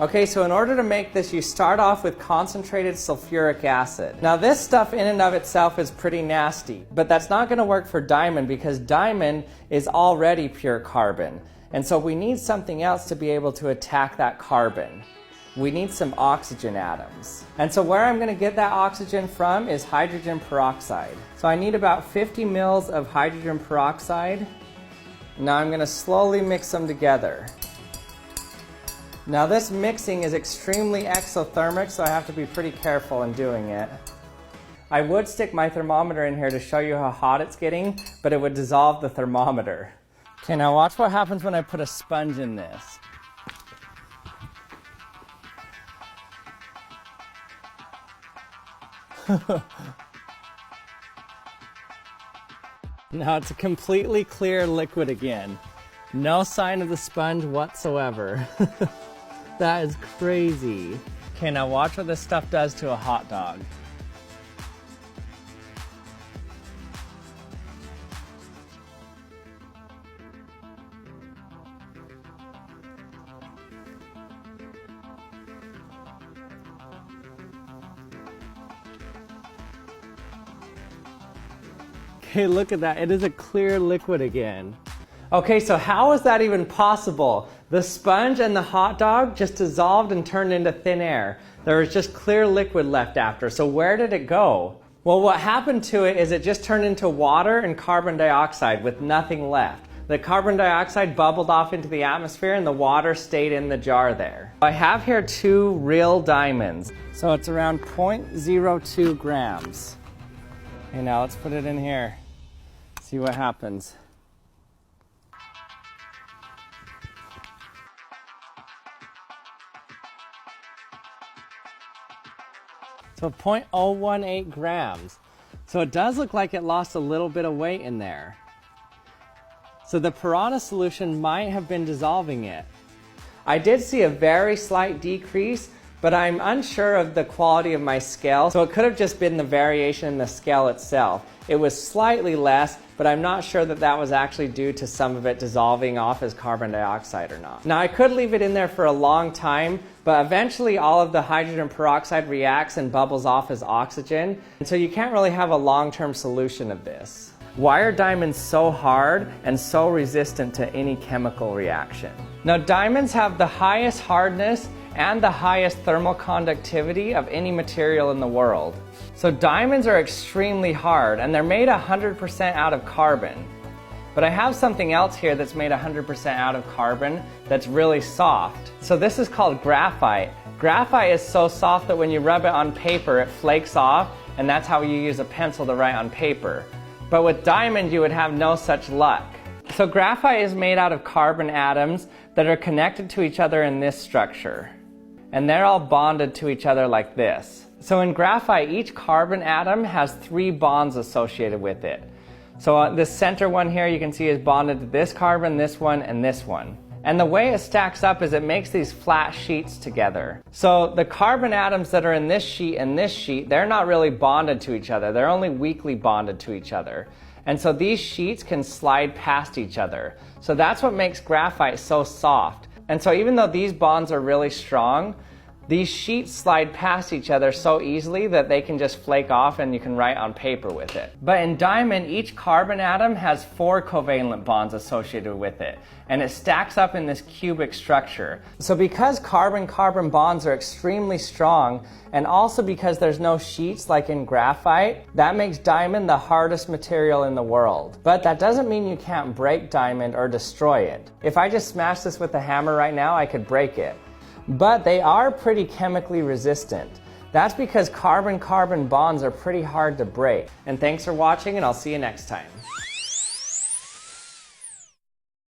Okay, so in order to make this, you start off with concentrated sulfuric acid. Now this stuff in and of itself is pretty nasty, but that's not going to work for diamond because diamond is already pure carbon. And so we need something else to be able to attack that carbon. We need some oxygen atoms. And so where I'm going to get that oxygen from is hydrogen peroxide. So I need about 50 mils of hydrogen peroxide. Now I'm going to slowly mix them together. Now this mixing is extremely exothermic, so I have to be pretty careful in doing it. I would stick my thermometer in here to show you how hot it's getting, but it would dissolve the thermometer. Okay, now watch what happens when I put a sponge in this. Now it's a completely clear liquid again. No sign of the sponge whatsoever. That is crazy. Okay, now watch what this stuff does to a hot dog. Okay, look at that. It is a clear liquid again. Okay, so how is that even possible? The sponge and the hot dog just dissolved and turned into thin air. There was just clear liquid left after. So where did it go? Well, what happened to it is it just turned into water and carbon dioxide with nothing left. The carbon dioxide bubbled off into the atmosphere and the water stayed in the jar there. I have here 2 real diamonds. So it's around 0.02 grams. Okay, now let's put it in here. See what happens. So 0.018 grams. So it does look like it lost a little bit of weight in there. So the Piranha solution might have been dissolving it. I did see a very slight decrease, but I'm unsure of the quality of my scale, so it could have just been the variation in the scale itself. It was slightly less, but I'm not sure that that was actually due to some of it dissolving off as carbon dioxide or not. Now I could leave it in there for a long time, but eventually all of the hydrogen peroxide reacts and bubbles off as oxygen, and so you can't really have a long-term solution of this. Why are diamonds so hard and so resistant to any chemical reaction? Now diamonds have the highest hardness and the highest thermal conductivity of any material in the world. So diamonds are extremely hard and they're made 100% out of carbon. But I have something else here that's made 100% out of carbon that's really soft. So this is called graphite. Graphite is so soft that when you rub it on paper it flakes off, and that's how you use a pencil to write on paper. But with diamond you would have no such luck. So graphite is made out of carbon atoms that are connected to each other in this structure. And they're all bonded to each other like this. So in graphite, each carbon atom has 3 bonds associated with it. So this center one here you can see is bonded to this carbon, this one, and this one. And the way it stacks up is it makes these flat sheets together. So the carbon atoms that are in this sheet and this sheet, they're not really bonded to each other. They're only weakly bonded to each other. And so these sheets can slide past each other. So that's what makes graphite so soft. And so even though these bonds are really strong, these sheets slide past each other so easily that they can just flake off and you can write on paper with it. But in diamond, each carbon atom has 4 covalent bonds associated with it, and it stacks up in this cubic structure. So because carbon-carbon bonds are extremely strong, and also because there's no sheets like in graphite, that makes diamond the hardest material in the world. But that doesn't mean you can't break diamond or destroy it. If I just smash this with a hammer right now, I could break it. But they are pretty chemically resistant. That's because carbon-carbon bonds are pretty hard to break. And thanks for watching, and I'll see you next time.